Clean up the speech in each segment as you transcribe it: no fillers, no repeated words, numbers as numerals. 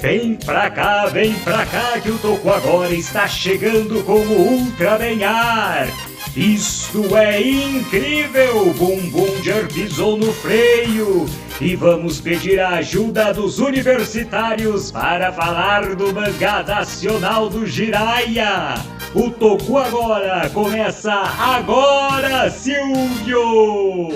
Vem pra cá que o Toco agora está chegando com o Ultra Bem-Ar. Isto é incrível! Bumbundia pisou no freio e vamos pedir a ajuda dos universitários para falar do mangá nacional do Jiraiya. O Toku agora começa agora, Silvio!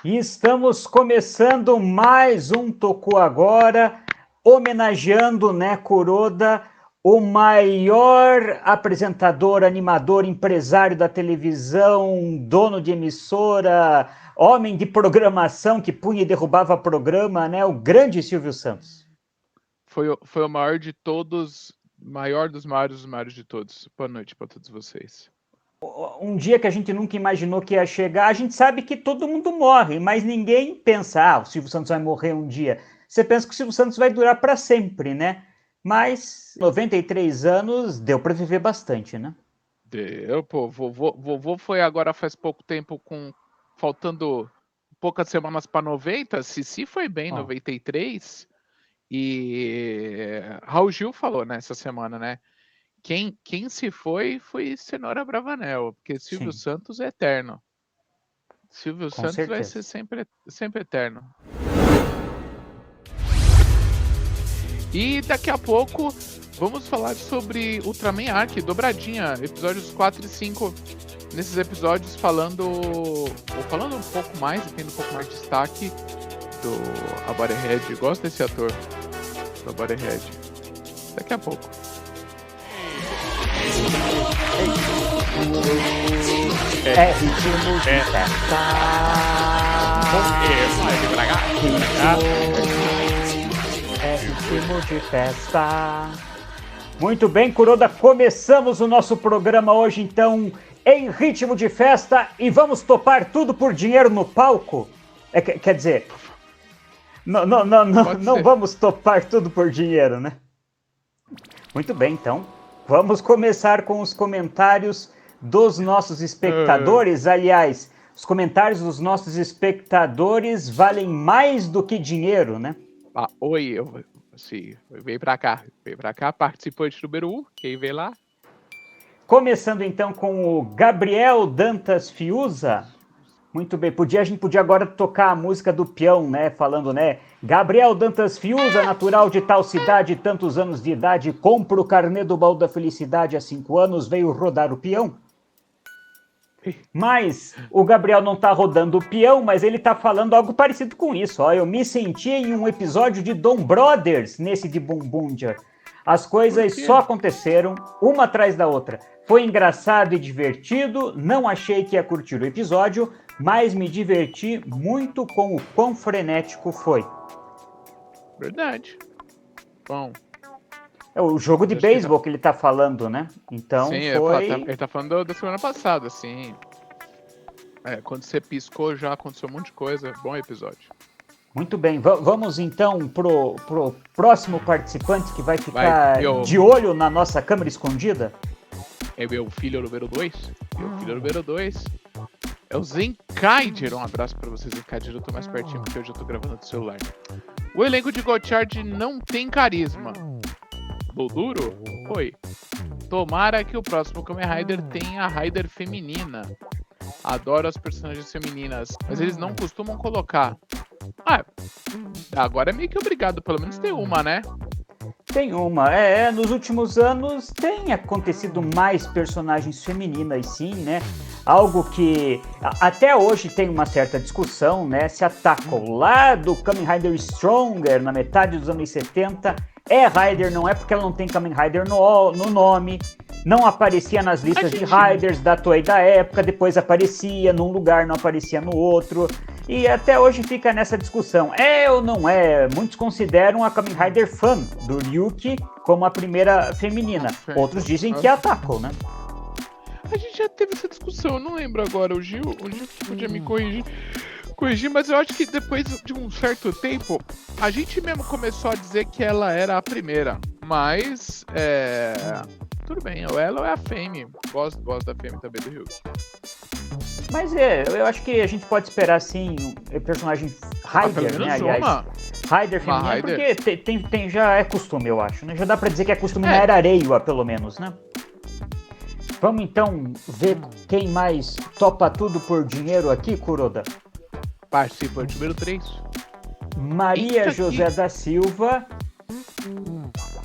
E estamos começando mais um Toku agora, homenageando, Kuroda, o maior apresentador, animador, empresário da televisão, dono de emissora, homem de programação que punha e derrubava programa, o grande Silvio Santos. Foi o maior de todos, maior dos maiores de todos. Boa noite para todos vocês. Um dia que a gente nunca imaginou que ia chegar, a gente sabe que todo mundo morre, mas ninguém pensa, o Silvio Santos vai morrer um dia. Você pensa que o Silvio Santos vai durar para sempre, Mas 93 anos deu para viver bastante, Deu, pô. Vovô foi agora faz pouco tempo, faltando poucas semanas para 90. Cici foi bem, 93. E Raul Gil falou nessa semana, Quem se foi Cenoura Bravanel, porque Silvio Santos é eterno. Silvio Santos certeza. Vai ser sempre eterno. E daqui a pouco vamos falar sobre Ultraman Arc, dobradinha, episódios 4 e 5. Nesses episódios falando um pouco mais, tendo um pouco mais de destaque do Abarehead. Gosto desse ator, do Abarehead. Daqui a pouco. É ritmo de festa. É ritmo de festa. Muito bem, Kuroda, começamos o nosso programa hoje, então, em ritmo de festa, e vamos topar tudo por dinheiro no palco? Quer dizer, não vamos topar tudo por dinheiro, Muito bem, então. Vamos começar com os comentários dos nossos espectadores. Aliás, os comentários dos nossos espectadores valem mais do que dinheiro, Oi, vem pra cá, participante número 1, quem vem lá? Começando então com o Gabriel Dantas Fiuza. Muito bem, a gente podia agora tocar a música do peão, falando, Gabriel Dantas Fiuza, natural de tal cidade, tantos anos de idade, compra o carnê do baú da felicidade há 5 anos, veio rodar o peão. Mas o Gabriel não tá rodando o peão, mas ele tá falando algo parecido com isso. Eu me senti em um episódio de Dom Brothers, nesse de Bumbundia. As coisas só aconteceram, uma atrás da outra. Foi engraçado e divertido, não achei que ia curtir o episódio, mas me diverti muito com o quão frenético foi. Verdade. Bom. É o jogo de beisebol que ele tá falando, Então sim, foi... ele tá falando da semana passada, sim. Quando você piscou já aconteceu um monte de coisa. Bom episódio. Muito bem, vamos então pro próximo participante que vai ficar de olho na nossa câmera escondida. É meu filho número 2. Meu filho número 2 é o Zenkaiger. Um abraço pra você, Zenkaiger. Eu tô mais pertinho porque hoje eu tô gravando do celular. O elenco de Gotchard não tem carisma. Boduro? Oi. Tomara que o próximo Kamen Rider tenha a Rider feminina. Adoro as personagens femininas, mas eles não costumam colocar. Agora é meio que obrigado, pelo menos tem uma, Tem uma, nos últimos anos tem acontecido mais personagens femininas, sim, Algo que até hoje tem uma certa discussão, se a Taco lá do Kamen Rider Stronger, na metade dos anos 70, é Rider, não é porque ela não tem Kamen Rider no nome, não aparecia nas listas de Riders da Toei da época, depois aparecia num lugar, não aparecia no outro, e até hoje fica nessa discussão, é ou não é? Muitos consideram a Kamen Rider Fan do Ryuki como a primeira feminina, outros dizem que é a Taco, A gente já teve essa discussão, eu não lembro agora, o Gil que podia me corrigir. corrigir, mas eu acho que depois de um certo tempo, a gente mesmo começou a dizer que ela era a primeira. Mas, tudo bem, ou ela ou é a Fame. Gosto da Fame também do Ryuk. Mas eu acho que a gente pode esperar, sim, o personagem Raider, né, aliás. Raider feminina, porque tem, já é costume, eu acho, né? Já dá pra dizer que é costume na Era Reiwa, pelo menos, né? Vamos então ver quem mais topa tudo por dinheiro aqui, Kuroda? Participante número 3. Maria José da Silva.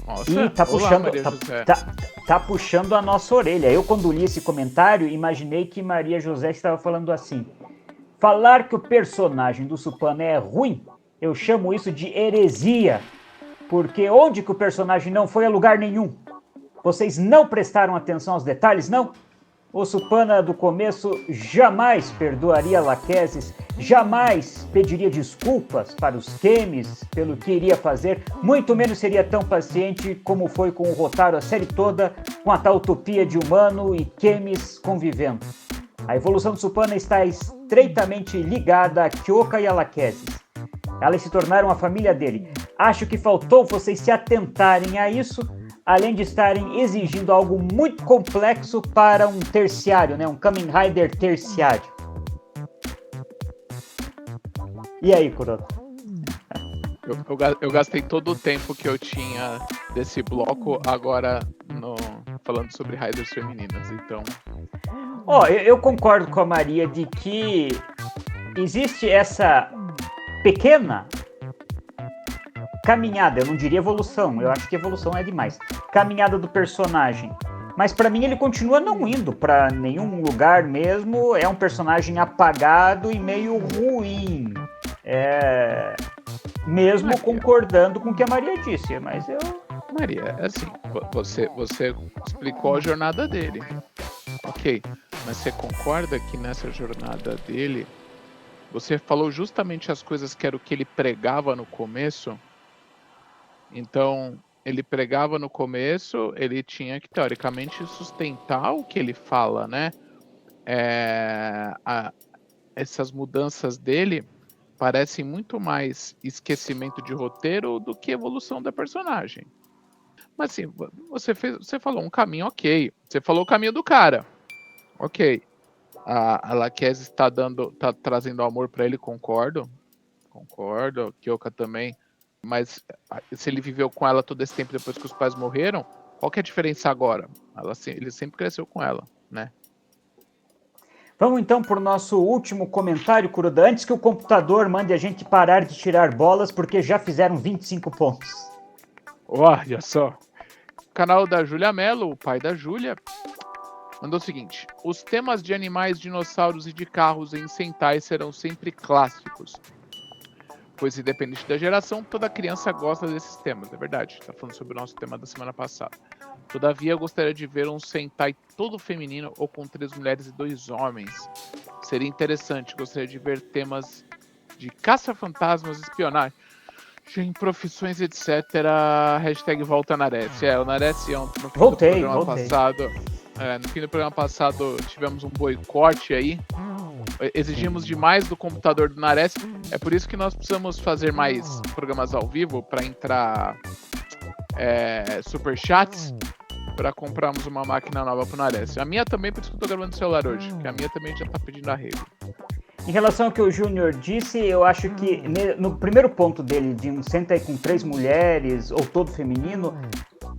Nossa, e tá puxando, Maria José. tá puxando a nossa orelha. Eu, quando li esse comentário, imaginei que Maria José estava falando assim: falar que o personagem do Supana é ruim, eu chamo isso de heresia. Porque onde que o personagem não foi a lugar nenhum? Vocês não prestaram atenção aos detalhes, não? O Supana do começo jamais perdoaria Lachesis, jamais pediria desculpas para os Kemis pelo que iria fazer, muito menos seria tão paciente como foi com o Rotaro a série toda, com a tal utopia de humano e Kemis convivendo. A evolução do Supana está estreitamente ligada a Kyoka e a Lachesis. Elas se tornaram a família dele. Acho que faltou vocês se atentarem a isso, além de estarem exigindo algo muito complexo para um terciário, né? Um Kamen Rider terciário. E aí, Kuroda? Eu gastei todo o tempo que eu tinha desse bloco agora falando sobre Riders femininas, então... Eu concordo com a Maria de que existe essa pequena caminhada, eu não diria evolução, eu acho que evolução é demais, caminhada do personagem, mas pra mim ele continua não indo pra nenhum lugar mesmo, é um personagem apagado e meio ruim, mesmo Maria, concordando com o que a Maria disse, mas Maria, assim, você explicou a jornada dele, ok, mas você concorda que nessa jornada dele, você falou justamente as coisas que era o que ele pregava no começo? Então, ele pregava no começo, ele tinha que, teoricamente, sustentar o que ele fala, né? Essas mudanças dele parecem muito mais esquecimento de roteiro do que evolução da personagem. Mas, assim, você falou um caminho ok. Você falou o caminho do cara. Ok. A Lachesis está trazendo amor para ele, concordo. Concordo. Kyoka também. Mas se ele viveu com ela todo esse tempo depois que os pais morreram, qual que é a diferença agora? Ele sempre cresceu com ela, né? Vamos então para o nosso último comentário, Kuroda, antes que o computador mande a gente parar de tirar bolas, porque já fizeram 25 pontos. Olha só. O canal da Júlia Mello, o pai da Júlia, mandou o seguinte: os temas de animais, dinossauros e de carros em Sentai serão sempre clássicos. Pois, independente da geração, toda criança gosta desses temas, é verdade. Tá falando sobre o nosso tema da semana passada. Todavia, eu gostaria de ver um Sentai todo feminino ou com 3 mulheres e 2 homens. Seria interessante. Gostaria de ver temas de caça-fantasmas, espionagem, profissões, etc. Hashtag volta Nares. O Nares, no fim do programa passado... no fim do programa passado, tivemos um boicote aí. Exigimos demais do computador do Nares. É por isso que nós precisamos fazer mais programas ao vivo para entrar superchats para comprarmos uma máquina nova pro Nares. A minha também, por isso que eu tô gravando no celular hoje, que a minha também já tá pedindo arrego. Em relação ao que o Júnior disse, eu acho que no primeiro ponto dele, de um Sentai com 3 mulheres ou todo feminino,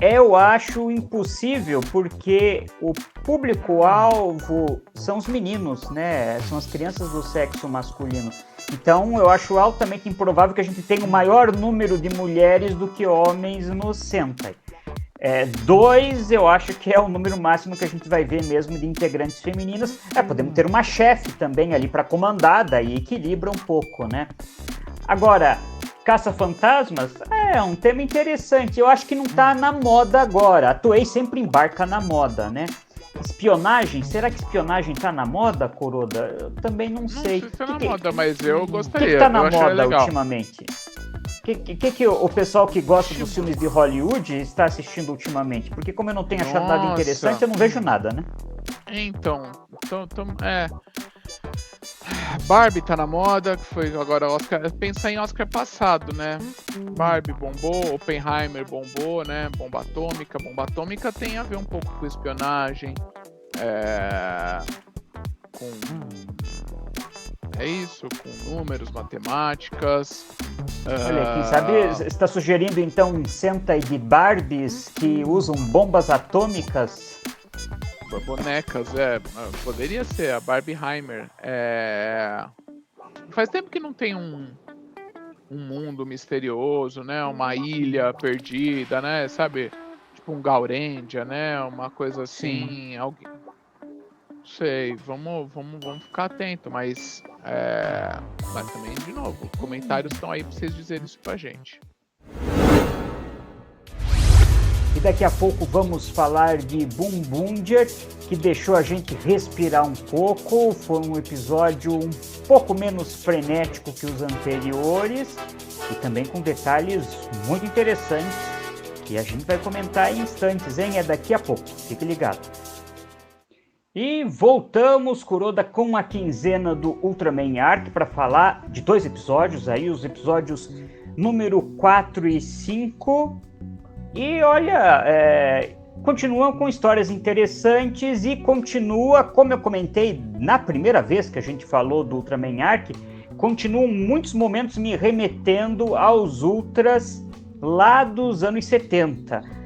eu acho impossível, porque o público-alvo são os meninos, né? São as crianças do sexo masculino. Então, eu acho altamente improvável que a gente tenha um maior número de mulheres do que homens no Sentai. 2, eu acho que é o número máximo que a gente vai ver mesmo de integrantes femininas. Podemos ter uma chefe também ali para comandar, daí equilibra um pouco, né? Agora, caça-fantasmas é um tema interessante. Eu acho que não tá na moda agora. A Toei sempre embarca na moda, né? Espionagem, será que espionagem tá na moda, Kuroda? Eu também não sei. Não sei se tá na moda, mas eu gostaria. O que tá na moda ultimamente? O que o pessoal que gosta dos filmes de Hollywood está assistindo ultimamente? Porque como eu não tenho achado nada interessante, eu não vejo nada, né? Então, Barbie tá na moda, que foi agora Oscar. Pensar em Oscar passado, né? Barbie bombou, Oppenheimer bombou, né? Bomba atômica. Bomba atômica tem a ver um pouco com espionagem. É isso, com números, matemáticas. Olha, quem sabe você está sugerindo então um Sentai de Barbies que usam bombas atômicas? Bonecas, poderia ser a Barbieheimer. Faz tempo que não tem um mundo misterioso, né? Uma ilha perdida, né? Sabe? Tipo um Gaurendia, né? Uma coisa assim. Alguém... Não sei, vamos ficar atento, mas também, de novo, os comentários estão aí para vocês dizerem isso pra gente. E daqui a pouco vamos falar de Boom Boomger, que deixou a gente respirar um pouco. Foi um episódio um pouco menos frenético que os anteriores e também com detalhes muito interessantes que a gente vai comentar em instantes, hein? É daqui a pouco, fique ligado. E voltamos, Kuroda, com a quinzena do Ultraman Arc para falar de 2 episódios aí, os episódios número 4 e 5. E olha, continuam com histórias interessantes e continua, como eu comentei na primeira vez que a gente falou do Ultraman Arc, continuam muitos momentos me remetendo aos Ultras lá dos anos 70.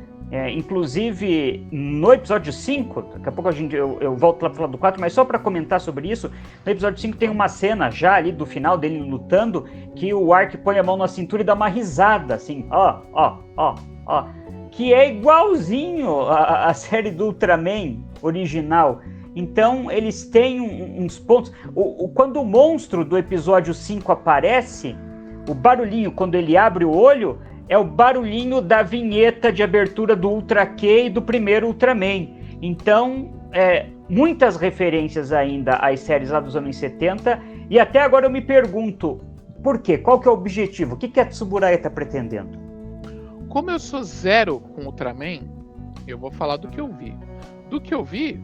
Inclusive, no episódio 5, daqui a pouco eu volto lá para falar do 4, mas só para comentar sobre isso, no episódio 5 tem uma cena já ali do final dele lutando, que o Ark põe a mão na cintura e dá uma risada, assim, ó, que é igualzinho a série do Ultraman original. Então, eles têm uns pontos... Quando o monstro do episódio 5 aparece, o barulhinho, quando ele abre o olho, é o barulhinho da vinheta de abertura do Ultra Q e do primeiro Ultraman. Então, muitas referências ainda às séries lá dos anos 70, e até agora eu me pergunto, por quê? Qual que é o objetivo? O que a Tsuburaya está pretendendo? Como eu sou zero com Ultraman, eu vou falar do que eu vi. Do que eu vi,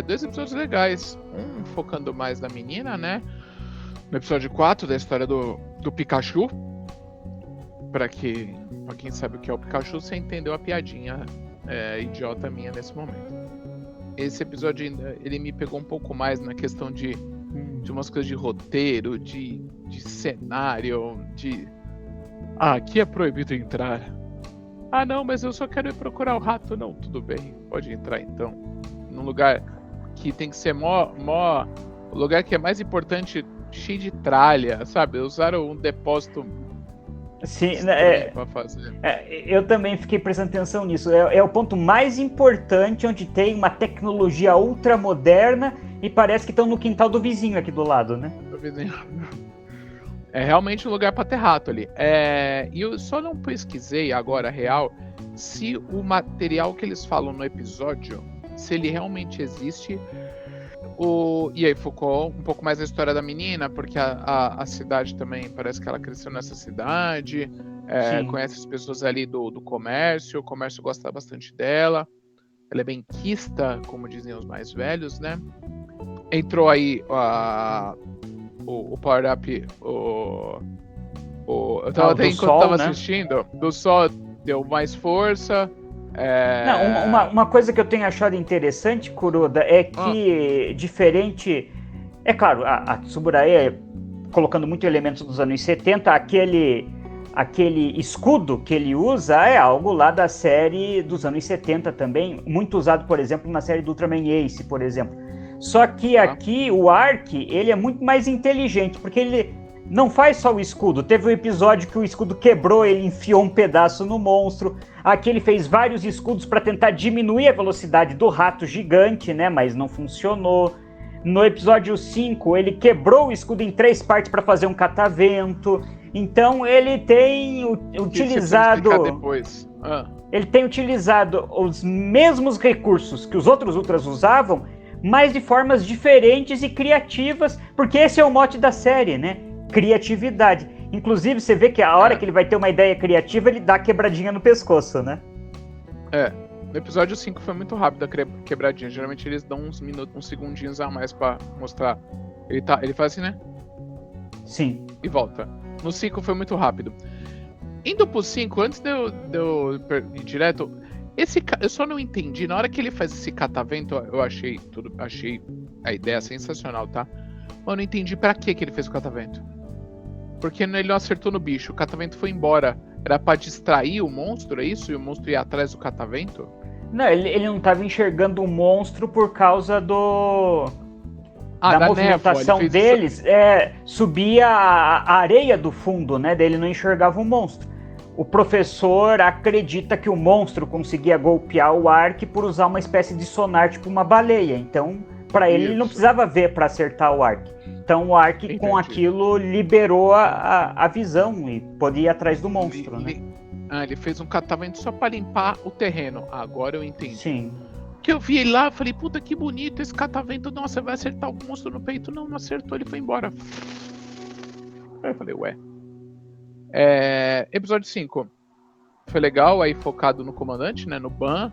2 episódios legais. Um focando mais na menina, né? No episódio 4, da história do Pikachu. Pra quem sabe o que é o Pikachu, você entendeu a piadinha idiota minha nesse momento. Esse episódio ainda, ele me pegou um pouco mais na questão de umas coisas de roteiro, de cenário, aqui é proibido entrar. Ah, não, mas eu só quero ir procurar o rato. Não, tudo bem, pode entrar então. Num lugar que tem que ser o lugar que é mais importante, cheio de tralha, sabe? Usaram um depósito. Sim, pra fazer. Eu também fiquei prestando atenção nisso. É o ponto mais importante, onde tem uma tecnologia ultramoderna e parece que estão no quintal do vizinho aqui do lado, né? Do vizinho. É realmente um lugar para ter rato ali. E eu só não pesquisei agora, real, se o material que eles falam no episódio, se ele realmente existe. E aí focou um pouco mais na história da menina, porque a cidade também, parece que ela cresceu nessa cidade, conhece as pessoas ali do comércio, o comércio gosta bastante dela, ela é bem quista, como dizem os mais velhos, né? Entrou aí o power-up, eu tava até enquanto tava assistindo, do Sol deu mais força. Não, uma coisa que eu tenho achado interessante, Kuroda, é que diferente... É claro, a Tsuburaya, colocando muitos elementos dos anos 70, aquele escudo que ele usa é algo lá da série dos anos 70 também, muito usado, por exemplo, na série do Ultraman Ace, por exemplo. Só que aqui o Ark, ele é muito mais inteligente, porque ele não faz só o escudo. Teve um episódio que o escudo quebrou, ele enfiou um pedaço no monstro. Aqui ele fez vários escudos para tentar diminuir a velocidade do rato gigante, né? Mas não funcionou. No episódio 5, ele quebrou o escudo em 3 partes para fazer um catavento. Então ele tem utilizado... Ele tem utilizado os mesmos recursos que os outros Ultras usavam, mas de formas diferentes e criativas, porque esse é o mote da série, né? Criatividade. Inclusive, você vê que a hora que ele vai ter uma ideia criativa, ele dá a quebradinha no pescoço, né? No episódio 5 foi muito rápido a quebradinha. Geralmente eles dão uns segundinhos a mais pra mostrar Ele faz assim, né? Sim. E volta. No 5 foi muito rápido. Indo pro 5, antes de eu ir direto, eu só não entendi. Na hora que ele faz esse catavento, eu achei a ideia sensacional, tá? Mas eu não entendi pra que ele fez o catavento. Porque ele não acertou no bicho, o catavento foi embora. Era pra distrair o monstro, é isso? E o monstro ia atrás do catavento? Não, ele não estava enxergando o monstro por causa da movimentação névoa, deles. Subia a areia do fundo, né? Daí ele não enxergava o monstro. O professor acredita que o monstro conseguia golpear o Ark por usar uma espécie de sonar, tipo uma baleia. Então, para ele não precisava ver para acertar o Ark. Então o Ark, com aquilo, liberou a visão e podia ir atrás do monstro, né? Ele fez um catavento só para limpar o terreno. Agora eu entendi. Sim. Que eu vi ele lá, eu falei, puta que bonito esse catavento. Nossa, vai acertar o monstro no peito. Não acertou, ele foi embora. Aí eu falei, ué. Episódio 5. Foi legal, aí focado no comandante, né? No Ban.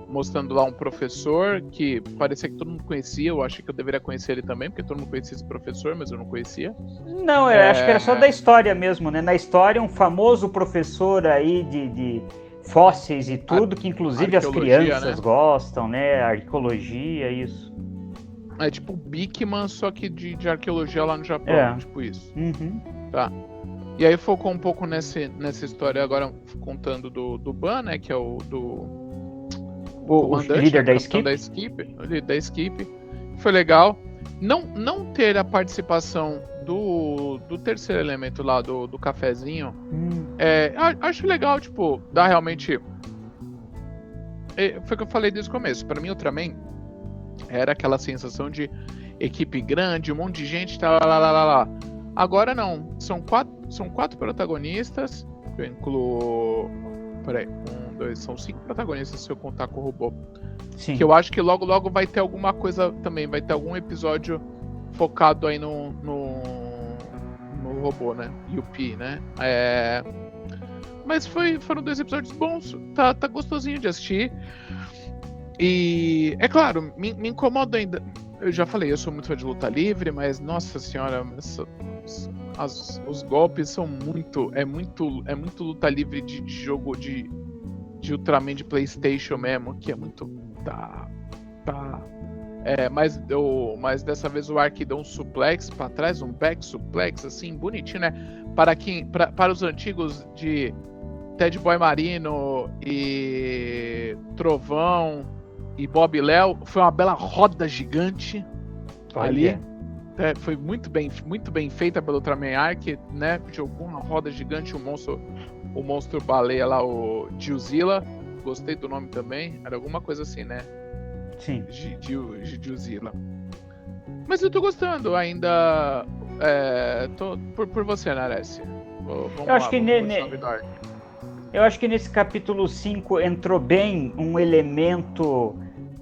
Mostrando lá um professor que parecia que todo mundo conhecia. Eu achei que eu deveria conhecer ele também, porque todo mundo conhecia esse professor, mas eu não conhecia. Não, eu acho que era só da história mesmo, né? Na história, um famoso professor aí de fósseis e tudo, que inclusive as crianças, né, gostam, né? Arqueologia, isso. É tipo Bikman, só que de arqueologia lá no Japão, tipo isso. Uhum. Tá. E aí focou um pouco nessa história, agora contando do Ban, né? Que é o líder da Skip. O líder da Skip. Foi legal. Não ter a participação do terceiro elemento lá, do cafezinho. Acho legal, tipo, dá realmente. Foi o que eu falei desde o começo. Pra mim, Ultraman era aquela sensação de equipe grande, um monte de gente, tá lá. Agora não. São quatro protagonistas. Eu incluo. Peraí. São 5 protagonistas se eu contar com o robô. Sim. Que eu acho que logo vai ter alguma coisa também. Vai ter algum episódio focado aí no robô, né? Yuppie, né? Mas foram 2 episódios bons. Tá gostosinho de assistir. E é claro, me incomoda ainda. Eu já falei, eu sou muito fã de luta livre, mas nossa senhora, os golpes são muito. É muito luta livre de jogo de Ultraman de PlayStation mesmo, que é muito. Mas dessa vez o Ark deu um suplex pra trás, um back suplex, assim, bonitinho, né? Para os antigos de Ted Boy Marino e Trovão e Bob Léo, foi uma bela roda gigante ali. Foi muito bem feita pelo Ultraman Ark, né? Jogou uma roda gigante, o monstro baleia lá, o Godzilla. Gostei do nome também. Era alguma coisa assim, né? Sim. Godzilla. Mas eu tô gostando ainda. Tô por você, Nares. Eu acho que nesse capítulo 5 entrou bem um elemento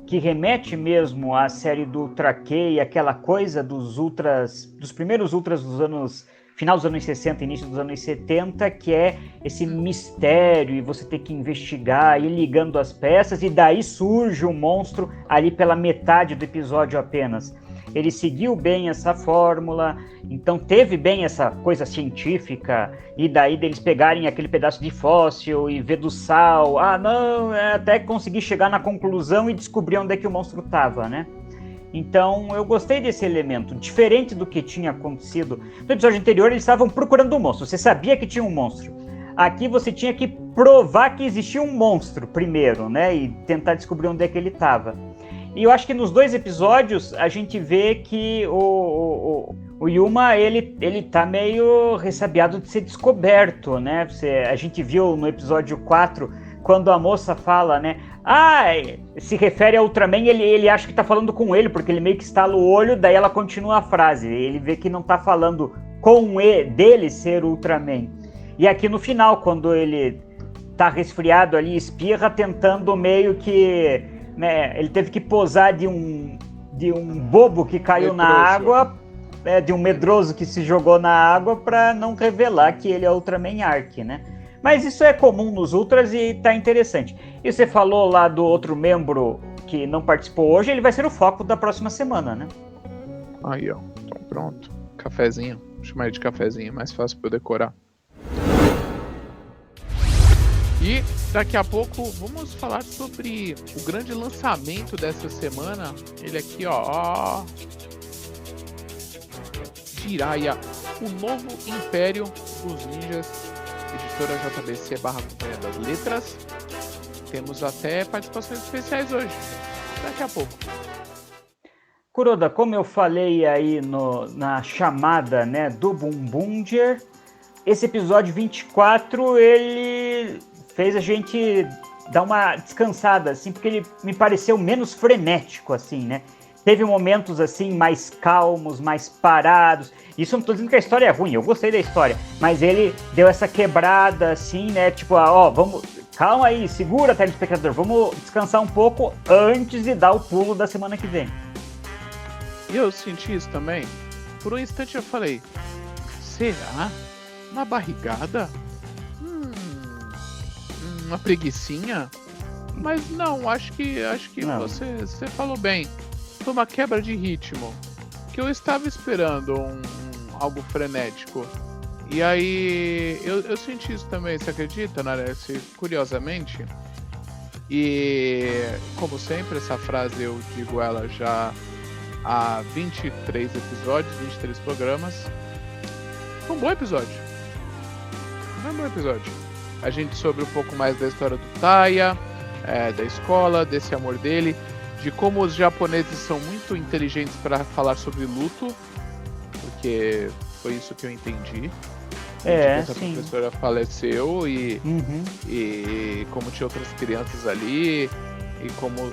que remete mesmo à série do Ultra K, aquela coisa dos primeiros Ultras dos anos, final dos anos 60, início dos anos 70, que é esse mistério e você ter que investigar, ir ligando as peças, e daí surge o monstro ali pela metade do episódio apenas. Ele seguiu bem essa fórmula, então teve bem essa coisa científica, e daí deles pegarem aquele pedaço de fóssil e ver do sal, até conseguir chegar na conclusão e descobrir onde é que o monstro estava, né? Então eu gostei desse elemento, diferente do que tinha acontecido. No episódio anterior eles estavam procurando um monstro, você sabia que tinha um monstro. Aqui você tinha que provar que existia um monstro primeiro, né? E tentar descobrir onde é que ele estava. E eu acho que nos 2 episódios a gente vê que o Yuma, ele tá meio ressabiado de ser descoberto, né? A gente viu no episódio 4, quando a moça fala, né? Se refere ao Ultraman, ele acha que tá falando com ele, porque ele meio que estala o olho, daí ela continua a frase. Ele vê que não tá falando com dele ser Ultraman. E aqui no final, quando ele tá resfriado ali, espirra, tentando meio que... né, ele teve que posar de um bobo que caiu na água, de um medroso que se jogou na água, para não revelar que ele é Ultraman Ark, né? Mas isso é comum nos Ultras e tá interessante. E você falou lá do outro membro que não participou hoje, ele vai ser o foco da próxima semana, né? Aí, ó. Então pronto, cafezinho. Vou chamar de cafezinho, mais fácil pra eu decorar. E daqui a pouco vamos falar sobre o grande lançamento dessa semana. Ele aqui, ó. Jiraiya, o novo império dos ninjas. Editora JBC/Companhia das Letras. Temos até participações especiais hoje. Daqui a pouco. Kuroda, como eu falei aí na chamada, né, do Bumbunger, esse episódio 24, ele fez a gente dar uma descansada, assim, porque ele me pareceu menos frenético, assim, né? Teve momentos, assim, mais calmos, mais parados. Isso eu não tô dizendo que a história é ruim, eu gostei da história. Mas ele deu essa quebrada, assim, né? Tipo, ó, vamos... Calma aí, segura, telespectador. Vamos descansar um pouco antes de dar o pulo da semana que vem. E eu senti isso também. Por um instante eu falei, será? Uma barrigada? Uma preguicinha? Mas não, acho que não. Você falou bem. Foi uma quebra de ritmo. Que eu estava esperando algo frenético. E aí eu senti isso também, você acredita, Nares? Curiosamente. E como sempre, essa frase eu digo ela já há 23 episódios, 23 programas. Foi um bom episódio. Foi um bom episódio. A gente soube um pouco mais da história do Taya, da escola, desse amor dele, de como os japoneses são muito inteligentes para falar sobre luto, porque foi isso que eu entendi. Essa professora faleceu e como tinha outras crianças ali e como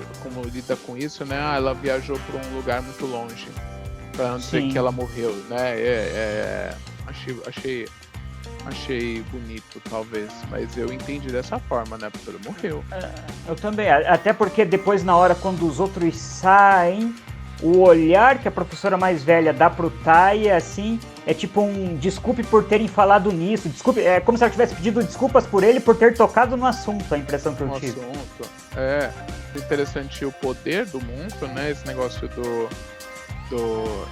lida com isso, né? Ela viajou para um lugar muito longe para não dizer que ela morreu, né? Achei bonito, talvez, mas eu entendi dessa forma, né? Porque ela morreu. Eu também, até porque depois na hora quando os outros saem, o olhar que a professora mais velha dá pro Taya, assim, é tipo um desculpe por terem falado nisso, desculpe, é como se ela tivesse pedido desculpas por ele por ter tocado no assunto, a impressão que eu tive. Interessante o poder do Monto, né? Esse negócio do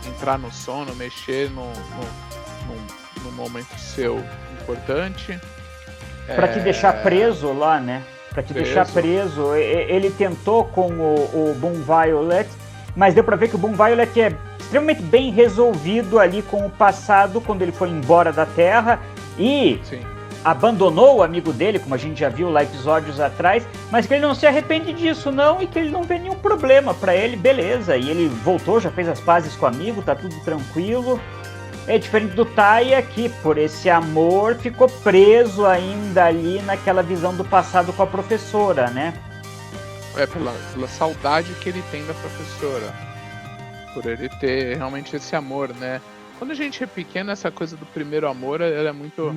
entrar no sono, mexer num momento seu importante. Pra te deixar preso lá, né? Pra te deixar preso. Ele tentou com o Boom Violet, mas deu pra ver que o Boom Violet é extremamente bem resolvido ali com o passado, quando ele foi embora da Terra e abandonou o amigo dele, como a gente já viu lá episódios atrás, mas que ele não se arrepende disso não, e que ele não vê nenhum problema pra ele, beleza. E ele voltou, já fez as pazes com o amigo, tá tudo tranquilo. É diferente do Taya, que por esse amor ficou preso ainda ali naquela visão do passado com a professora, né? Pela saudade que ele tem da professora. Por ele ter realmente esse amor, né? Quando a gente é pequeno, essa coisa do primeiro amor, ela é muito...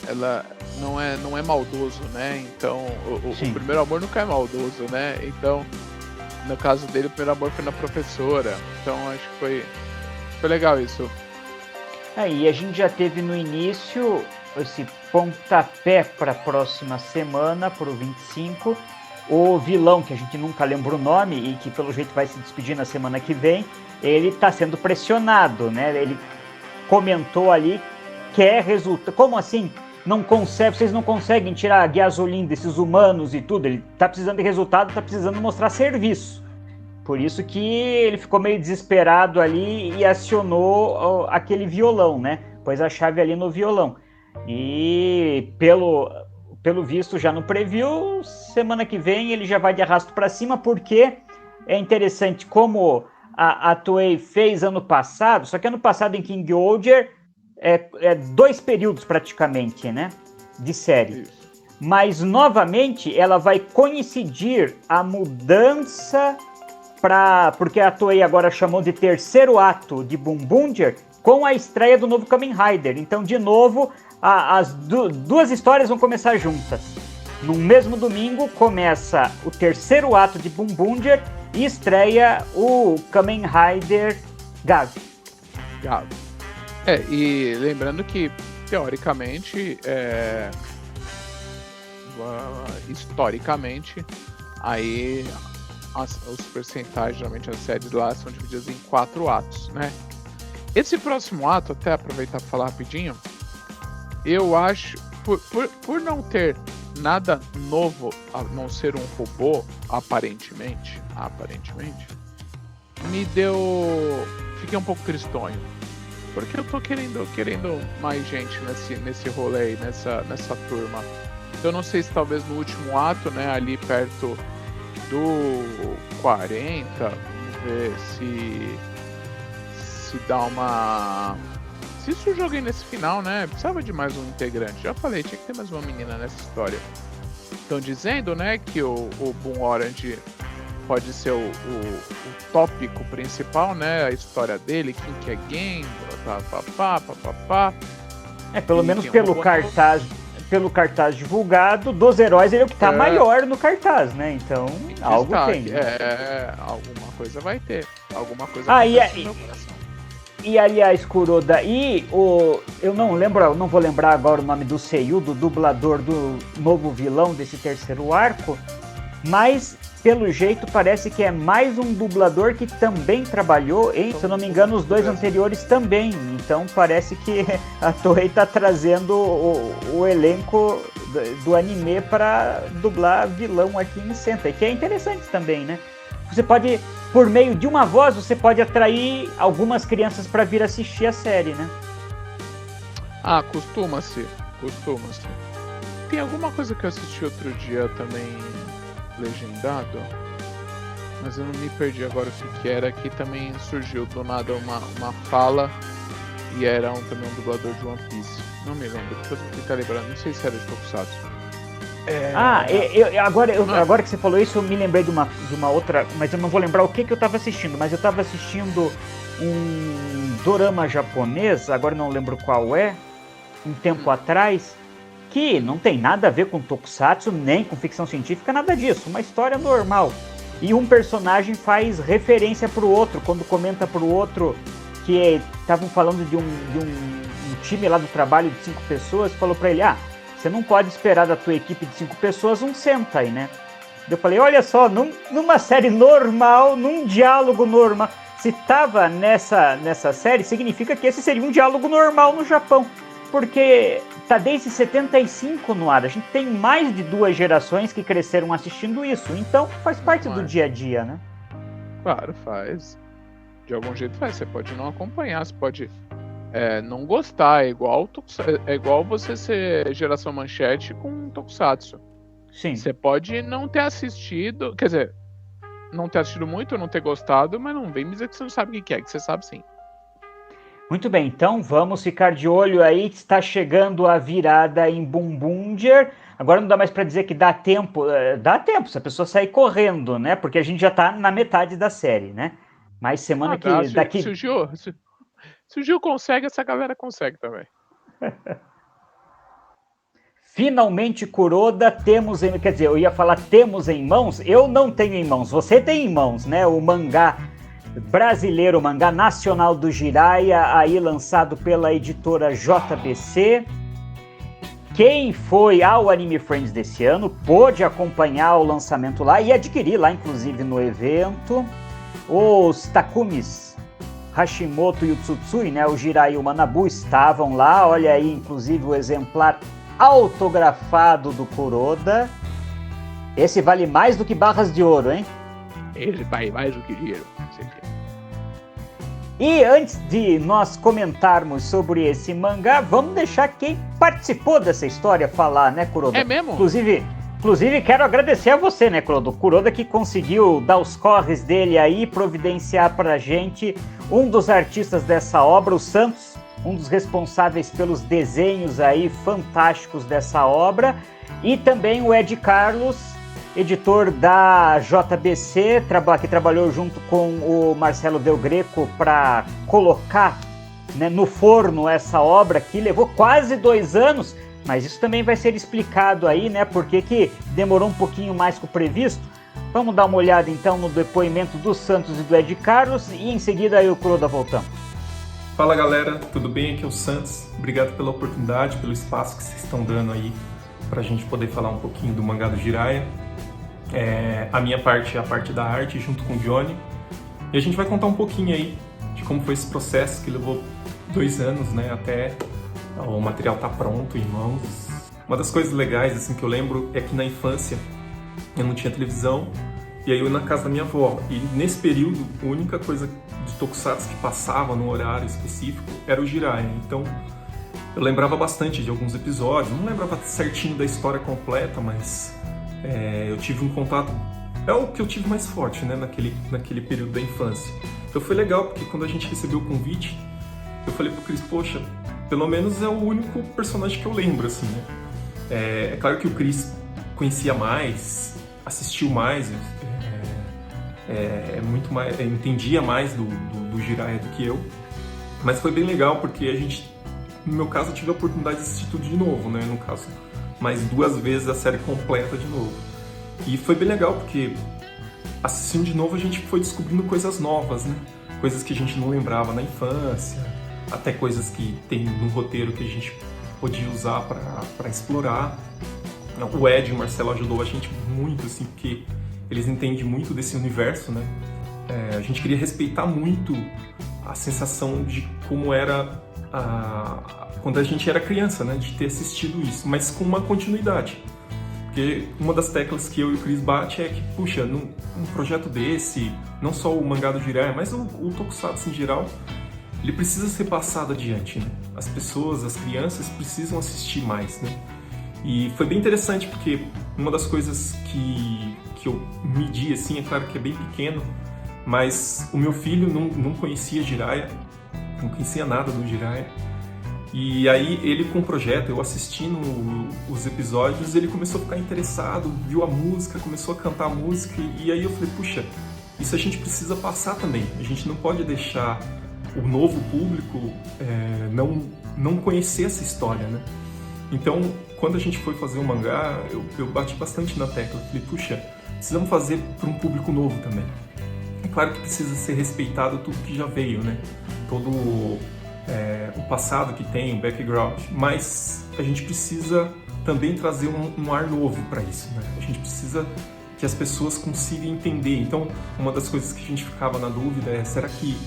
ela não é maldoso, né? Então, o primeiro amor nunca é maldoso, né? Então, no caso dele, o primeiro amor foi na professora. Então, acho que foi legal isso. E a gente já teve no início esse pontapé para a próxima semana, para o 25, o vilão, que a gente nunca lembra o nome e que pelo jeito vai se despedir na semana que vem, ele está sendo pressionado, né? Ele comentou ali, quer resultado. Como assim? Vocês não conseguem tirar a gasolina desses humanos e tudo? Ele está precisando de resultado, está precisando mostrar serviço. Por isso que ele ficou meio desesperado ali e acionou aquele violão, né? Pôs a chave ali no violão. E pelo visto já no preview, semana que vem ele já vai de arrasto para cima, porque é interessante como a Toei fez ano passado, só que ano passado em King Oger é 2 períodos praticamente, né? De série. Isso. Mas novamente ela vai coincidir a mudança porque a Toei agora chamou de terceiro ato de Bumbunger com a estreia do novo Kamen Rider. Então, de novo, as duas histórias vão começar juntas. No mesmo domingo começa o terceiro ato de Bumbunger e estreia o Kamen Rider Gav. E lembrando que, teoricamente, historicamente, aí os percentuais, geralmente as séries lá são divididas em 4 atos, né? Esse próximo ato, até aproveitar para falar rapidinho, eu acho, por não ter nada novo, a não ser um robô, aparentemente, me deu... Fiquei um pouco tristonho. Porque eu tô querendo mais gente nesse rolê, nessa turma. Então eu não sei se talvez no último ato, né, ali perto do 40, vamos ver se dá uma... Se surge alguém nesse final, né, precisava de mais um integrante. Já falei, tinha que ter mais uma menina nessa história. Estão dizendo, né, que o Boom Orange pode ser o tópico principal, né, a história dele, quem que é Game, papapá. Pelo menos pelo cartaz divulgado dos heróis, ele é o que tá maior no cartaz, né? Então, algo tem. Né? Alguma coisa vai ter. Alguma coisa vai ter no meu coração. E aliás, Kuroda, eu não vou lembrar agora o nome do seiyuu, do dublador do novo vilão desse terceiro arco, mas pelo jeito parece que é mais um dublador que também trabalhou em, se eu não me engano, os 2 anteriores também. Então parece que a Toei está trazendo o elenco do anime para dublar vilão aqui em Sentai, que é interessante também, né? Você pode, por meio de uma voz, você pode atrair algumas crianças para vir assistir a série, né? Ah, costuma-se. Tem alguma coisa que eu assisti outro dia também legendado, mas eu não me perdi agora o que era, que também surgiu do nada uma fala e era também um dublador de One Piece. Não me lembro, depois eu ficar lembrando, não sei se era de Tokusatsu. Agora que você falou isso, eu me lembrei de uma outra, mas eu não vou lembrar o que eu estava assistindo, mas eu estava assistindo um dorama japonês, agora não lembro qual é, um tempo atrás, que não tem nada a ver com Tokusatsu, nem com ficção científica, nada disso, uma história normal. E um personagem faz referência pro outro, quando comenta pro outro que estavam falando de um time lá do trabalho de 5 pessoas, falou pra ele, você não pode esperar da tua equipe de 5 pessoas um Sentai, né? Eu falei, olha só, numa série normal, num diálogo normal, se tava nessa série, significa que esse seria um diálogo normal no Japão, porque tá desde 75 no ar, a gente tem mais de 2 gerações que cresceram assistindo isso, então faz parte do dia a dia, né? Claro, faz. De algum jeito faz, você pode não acompanhar, você pode não gostar, é igual você ser geração manchete com Tokusatsu. Sim. Você pode não ter assistido, quer dizer, não ter assistido muito, não ter gostado, mas não vem me dizer que você não sabe o que é, que você sabe sim. Muito bem, então vamos ficar de olho aí, que está chegando a virada em Bumbundier. Agora não dá mais para dizer que dá tempo se a pessoa sair correndo, né? Porque a gente já está na metade da série, né? Mas semana daqui... Se o Gil consegue, essa galera consegue também. Finalmente, Kuroda, temos em mãos, eu não tenho em mãos, você tem em mãos, né? O mangá brasileiro, o mangá nacional do Jiraiya, aí lançado pela editora JBC. Quem foi ao Anime Friends desse ano pôde acompanhar o lançamento lá e adquirir lá, inclusive, no evento. Os Takumis Hashimoto e o Tsutsui, né, o Jiraiya e o Manabu, estavam lá. Olha aí, inclusive, o exemplar autografado do Kuroda. Esse vale mais do que barras de ouro, hein? Esse vale mais do que dinheiro. E antes de nós comentarmos sobre esse mangá, vamos deixar quem participou dessa história falar, né, Kuroda? É mesmo? Inclusive, quero agradecer a você, né, Kuroda? O Kuroda que conseguiu dar os corres dele aí, providenciar pra gente um dos artistas dessa obra, o Santos, um dos responsáveis pelos desenhos aí fantásticos dessa obra, e também o Ed Carlos, editor da JBC, que trabalhou junto com o Marcelo Del Greco para colocar, né, no forno essa obra que levou quase 2 anos, mas isso também vai ser explicado aí, né, porque que demorou um pouquinho mais que o previsto. Vamos dar uma olhada então no depoimento do Santos e do Ed Carlos e em seguida aí o Kuroda voltamos. Fala galera, tudo bem? Aqui é o Santos. Obrigado pela oportunidade, pelo espaço que vocês estão dando aí para a gente poder falar um pouquinho do mangá do Jiraiya. A minha parte é a parte da arte, junto com o Johnny. E a gente vai contar um pouquinho aí de como foi esse processo, que levou 2 anos, né, até o material estar pronto em mãos. Uma das coisas legais assim, que eu lembro é que na infância eu não tinha televisão, e aí eu ia na casa da minha avó. E nesse período, a única coisa de Tokusatsu que passava no horário específico era o Jiraiya. Então eu lembrava bastante de alguns episódios, não lembrava certinho da história completa, mas eu tive um contato, é o que eu tive mais forte, né, naquele período da infância. Então foi legal, porque quando a gente recebeu o convite, eu falei pro Chris, poxa, pelo menos é o único personagem que eu lembro, assim, né. É claro que o Chris conhecia mais, assistiu mais, muito mais, entendia mais do Jiraiya do que eu, mas foi bem legal, porque a gente, no meu caso, eu tive a oportunidade de assistir tudo de novo, né, no caso, mais 2 vezes a série completa de novo. E foi bem legal, porque assistindo de novo a gente foi descobrindo coisas novas, né? Coisas que a gente não lembrava na infância, até coisas que tem no roteiro que a gente podia usar para explorar. O Ed e o Marcelo ajudou a gente muito, assim, porque eles entendem muito desse universo, né? A gente queria respeitar muito a sensação de como era quando a gente era criança, né? De ter assistido isso, mas com uma continuidade. Porque uma das teclas que eu e o Chris bate é que, puxa, num projeto desse, não só o mangá do Jiraiya, mas o Tokusatsu em geral, ele precisa ser passado adiante, né? As pessoas, as crianças precisam assistir mais, né? E foi bem interessante, porque uma das coisas que eu medi, assim, é claro que é bem pequeno, mas o meu filho não conhecia Jiraiya, não conhecia nada do Jiraiya. E aí ele com o projeto, eu assistindo os episódios, ele começou a ficar interessado, viu a música, começou a cantar a música, e aí eu falei, puxa, isso a gente precisa passar também. A gente não pode deixar o novo público não conhecer essa história, né? Então, quando a gente foi fazer o mangá, eu bati bastante na tecla. Falei, puxa, precisamos fazer para um público novo também. É claro que precisa ser respeitado tudo que já veio, né? Todo o passado que tem, o background, mas a gente precisa também trazer um ar novo para isso, né? A gente precisa que as pessoas consigam entender. Então, uma das coisas que a gente ficava na dúvida é, será que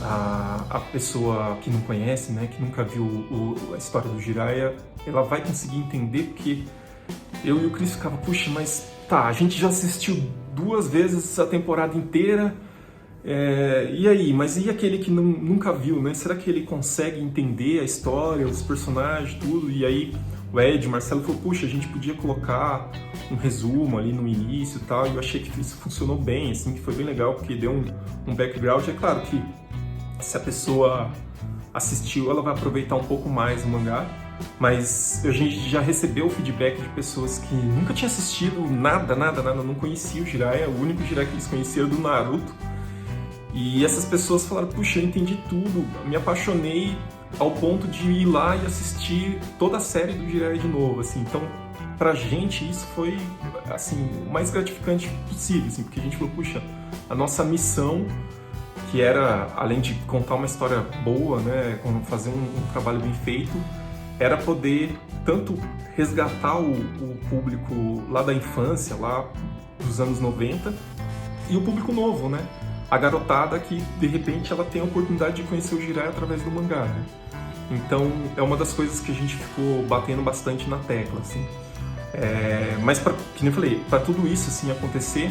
a pessoa que não conhece, né, que nunca viu a história do Jiraiya, ela vai conseguir entender? Porque eu e o Chris ficava, puxa, mas tá, a gente já assistiu 2 vezes a temporada inteira, e aí? Mas e aquele que nunca viu, né? Será que ele consegue entender a história, os personagens, tudo? E aí o Ed, o Marcelo falou, puxa, a gente podia colocar um resumo ali no início e tal, e eu achei que isso funcionou bem, assim, que foi bem legal, porque deu um background. É claro que se a pessoa assistiu, ela vai aproveitar um pouco mais o mangá, mas a gente já recebeu o feedback de pessoas que nunca tinham assistido nada, não conheciam o Jiraiya, o único Jiraiya que eles conheciam era do Naruto, e essas pessoas falaram, puxa, eu entendi tudo, me apaixonei ao ponto de ir lá e assistir toda a série do Jiraiya de novo, assim. Então, pra gente, isso foi, assim, o mais gratificante possível, assim, porque a gente falou, puxa, a nossa missão, que era, além de contar uma história boa, né, fazer um trabalho bem feito, era poder tanto resgatar o público lá da infância, lá dos anos 90, e o público novo, né? A garotada que, de repente, ela tem a oportunidade de conhecer o Jiraiya através do mangá, né? Então, é uma das coisas que a gente ficou batendo bastante na tecla, assim. Mas, que nem eu falei, para tudo isso, assim, acontecer,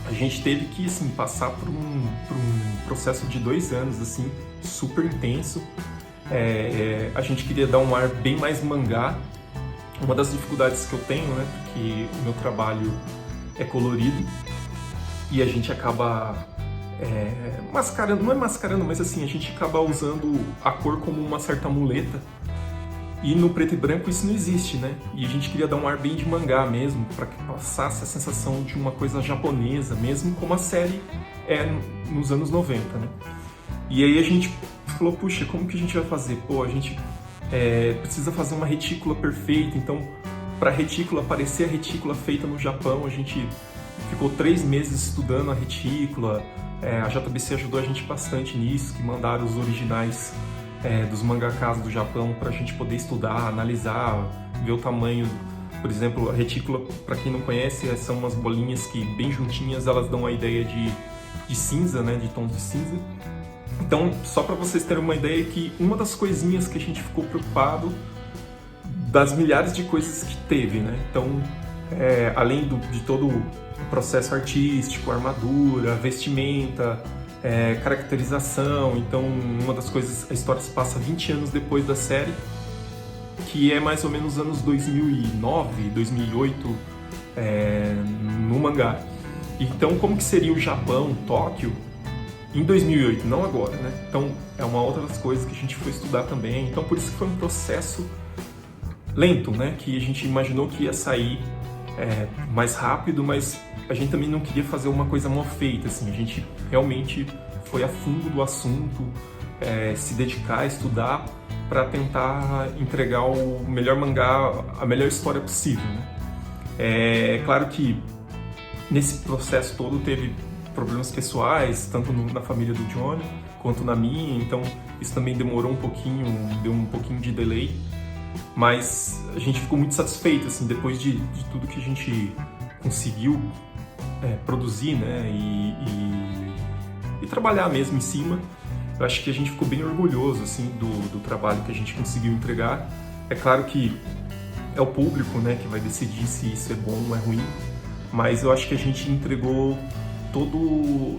a gente teve que, assim, passar por um processo de 2 anos, assim, super intenso. A gente queria dar um ar bem mais mangá. Uma das dificuldades que eu tenho, né, porque o meu trabalho é colorido e a gente acaba mascarando, não é mascarando, mas assim, a gente acaba usando a cor como uma certa muleta, e no preto e branco isso não existe, né? E a gente queria dar um ar bem de mangá mesmo, para que passasse a sensação de uma coisa japonesa mesmo, como a série é nos anos 90, né? E aí a gente falou, puxa, como que a gente vai fazer? Pô, a gente precisa fazer uma retícula perfeita, então para a retícula parecer a retícula feita no Japão, a gente ficou 3 meses estudando a retícula. A JBC ajudou a gente bastante nisso, que mandaram os originais dos mangakas do Japão para a gente poder estudar, analisar, ver o tamanho Por exemplo, a retícula, para quem não conhece, são umas bolinhas que bem juntinhas elas dão a ideia de cinza, né, de tons de cinza. Então, só para vocês terem uma ideia que uma das coisinhas que a gente ficou preocupado das milhares de coisas que teve, né? Então, além de todo o processo artístico, armadura, vestimenta, caracterização, então uma das coisas, a história se passa 20 anos depois da série, que é mais ou menos anos 2009, 2008, no mangá. Então, como que seria o Japão, Tóquio, em 2008, não agora, né? Então, é uma outra das coisas que a gente foi estudar também. Então, por isso que foi um processo lento, né? Que a gente imaginou que ia sair mais rápido, mas a gente também não queria fazer uma coisa mal feita, assim. A gente realmente foi a fundo do assunto, se dedicar a estudar para tentar entregar o melhor mangá, a melhor história possível, né? É claro que nesse processo todo teve problemas pessoais, tanto na família do Johnny quanto na minha, então isso também demorou um pouquinho, deu um pouquinho de delay, mas a gente ficou muito satisfeito, assim, depois de tudo que a gente conseguiu produzir, né, e trabalhar mesmo em cima. Eu acho que a gente ficou bem orgulhoso, assim, do trabalho que a gente conseguiu entregar. É claro que é o público, né, que vai decidir se isso é bom ou é ruim, mas eu acho que a gente entregou todo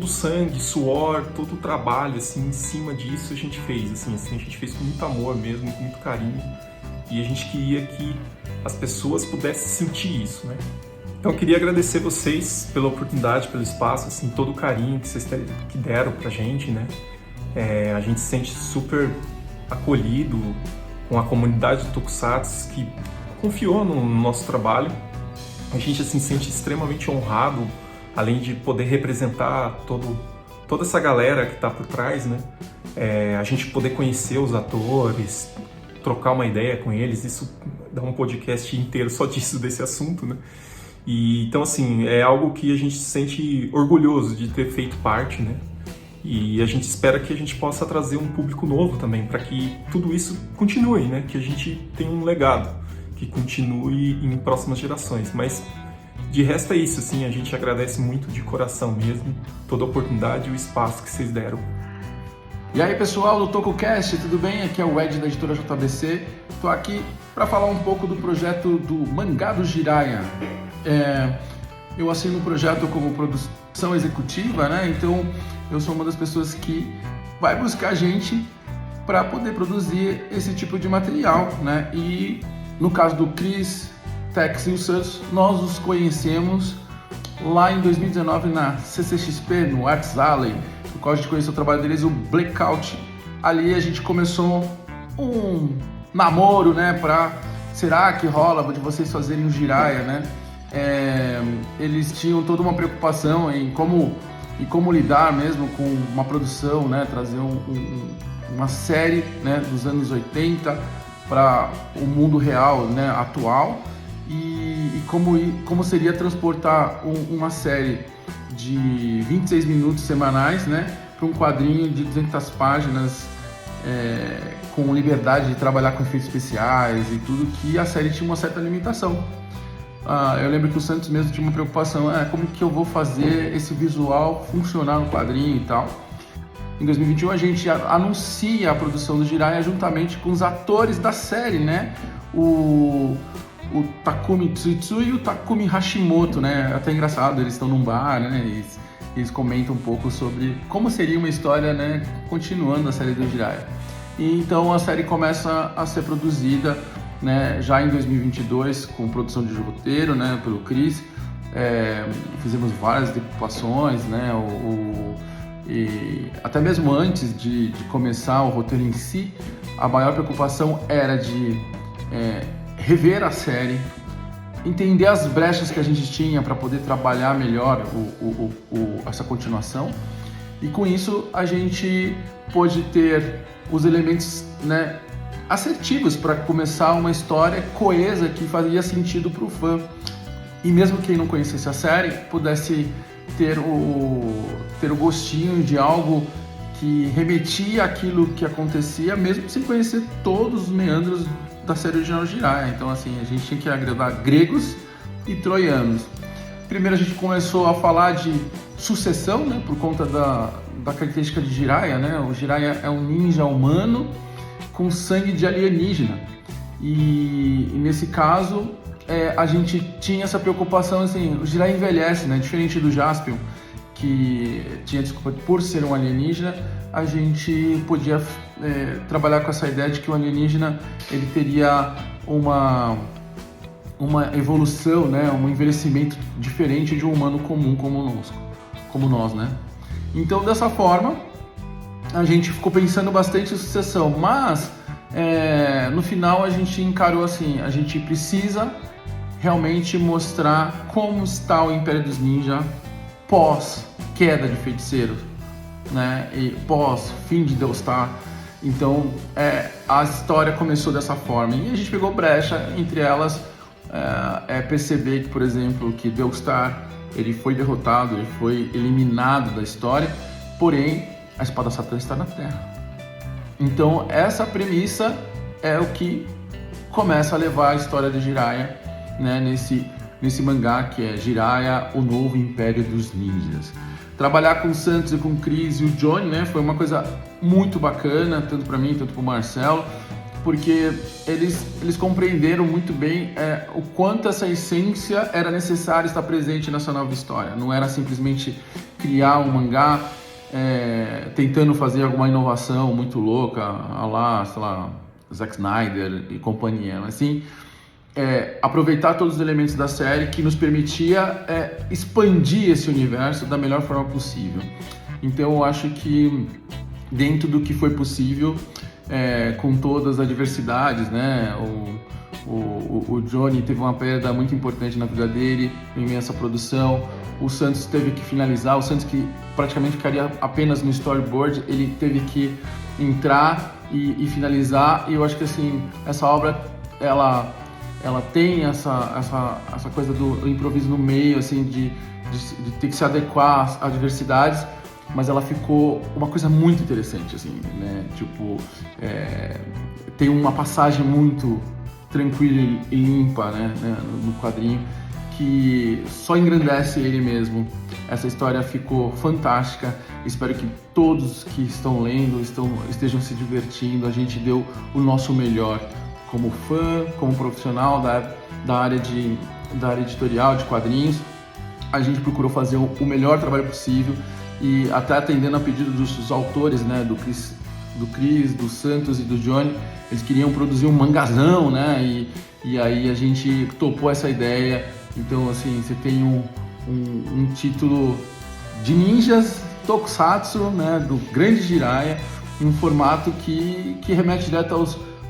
sangue, suor, todo o trabalho, assim, em cima disso a gente fez, assim, a gente fez com muito amor mesmo, com muito carinho, e a gente queria que as pessoas pudessem sentir isso, né? Então eu queria agradecer vocês pela oportunidade, pelo espaço, assim, todo o carinho que vocês deram pra gente, né? A gente se sente super acolhido com a comunidade do Tokusatsu que confiou no nosso trabalho. A gente, assim, se sente extremamente honrado, além de poder representar toda essa galera que está por trás, né? A gente poder conhecer os atores, trocar uma ideia com eles, isso dá um podcast inteiro só desse assunto, né? E, então, assim, é algo que a gente se sente orgulhoso de ter feito parte, né? E a gente espera que a gente possa trazer um público novo também, para que tudo isso continue, né? Que a gente tenha um legado, que continue em próximas gerações. Mas, de resto, é isso, assim, a gente agradece muito de coração mesmo toda a oportunidade e o espaço que vocês deram. E aí, pessoal do TokuCast, tudo bem? Aqui é o Ed da editora JBC. Estou aqui para falar um pouco do projeto do Mangá do Jiraiya. Eu assino o projeto como produção executiva, né? Então eu sou uma das pessoas que vai buscar gente para poder produzir esse tipo de material, né? E no caso do Chris, Tex e o Santos, nós os conhecemos lá em 2019 na CCXP, no Arts Alley, no qual a gente conheceu o trabalho deles, o Blackout. Ali a gente começou um namoro, né? Será que rola de vocês fazerem o Jiraiya, né? Eles tinham toda uma preocupação em como lidar mesmo com uma produção, né? Trazer uma série, né, dos anos 80 para o mundo real, né, atual, e como seria transportar uma série de 26 minutos semanais, né, para um quadrinho de 200 páginas, com liberdade de trabalhar com efeitos especiais e tudo, que a série tinha uma certa limitação. Eu lembro que o Santos mesmo tinha uma preocupação, como que eu vou fazer esse visual funcionar no quadrinho e tal. Em 2021 a gente anuncia a produção do Jiraiya juntamente com os atores da série, né? O Takumi Tsutsui e o Takumi Hashimoto, né? É até engraçado, eles estão num bar, né? Eles comentam um pouco sobre como seria uma história, né? Continuando a série do Jiraiya. E então a série começa a ser produzida, né, já em 2022, com produção de roteiro, né, pelo Chris. Fizemos várias decupações, né, e até mesmo antes de começar o roteiro em si, a maior preocupação era de rever a série, entender as brechas que a gente tinha para poder trabalhar melhor essa continuação, e com isso a gente pôde ter os elementos, né, assertivos para começar uma história coesa que fazia sentido para o fã, e mesmo quem não conhecesse a série pudesse ter o gostinho de algo que remetia àquilo que acontecia, mesmo sem conhecer todos os meandros da série original Jiraiya. Então, assim, a gente tinha que agradar gregos e troianos. Primeiro a gente começou a falar de sucessão, né, por conta da característica de Jiraiya, né? O Jiraiya é um ninja humano com sangue de alienígena. E nesse caso, a gente tinha essa preocupação, assim, o Jiraiya envelhece, né? Diferente do Jaspion, que tinha desculpa por ser um alienígena, a gente podia trabalhar com essa ideia de que o alienígena ele teria uma evolução, né, um envelhecimento diferente de um humano comum como nós, né? Então, dessa forma, a gente ficou pensando bastante em sucessão, mas no final a gente encarou assim, a gente precisa realmente mostrar como está o Império dos Ninja pós queda de feiticeiros, né, e pós fim de Deustar. Então, a história começou dessa forma e a gente pegou brecha, entre elas perceber que, por exemplo, que Deustar ele foi derrotado, ele foi eliminado da história, porém a espada Satã está na Terra. Então essa premissa é o que começa a levar a história de Jiraiya, né, nesse mangá que é Jiraiya, o Novo Império dos Ninjas. Trabalhar com o Santos e com o Chris e o Johnny, né, foi uma coisa muito bacana, tanto para mim, tanto para o Marcelo, porque eles compreenderam muito bem o quanto essa essência era necessária estar presente nessa nova história. Não era simplesmente criar um mangá tentando fazer alguma inovação muito louca, a lá, sei lá, Zack Snyder e companhia, mas sim aproveitar todos os elementos da série que nos permitia expandir esse universo da melhor forma possível. Então eu acho que dentro do que foi possível, com todas as adversidades, né? O Johnny teve uma perda muito importante na vida dele em meio a essa produção. O Santos teve que finalizar, o Santos que praticamente ficaria apenas no storyboard, ele teve que entrar e finalizar. E eu acho que assim, essa obra ela tem essa coisa do improviso no meio, assim, de ter que se adequar às adversidades, mas ela ficou uma coisa muito interessante, assim, né? Tipo, tem uma passagem muito tranquila e limpa, né, no quadrinho, que só engrandece ele mesmo. Essa história ficou fantástica. Espero que todos que estão lendo estejam se divertindo. A gente deu o nosso melhor como fã, como profissional da área editorial de quadrinhos. A gente procurou fazer o melhor trabalho possível e até atendendo a pedido dos autores, né, do Chris, do Santos e do Johnny. Eles queriam produzir um mangazão, né, e aí a gente topou essa ideia. Então, assim, você tem um título de ninjas tokusatsu, né, do grande Jiraiya, em um formato que remete direto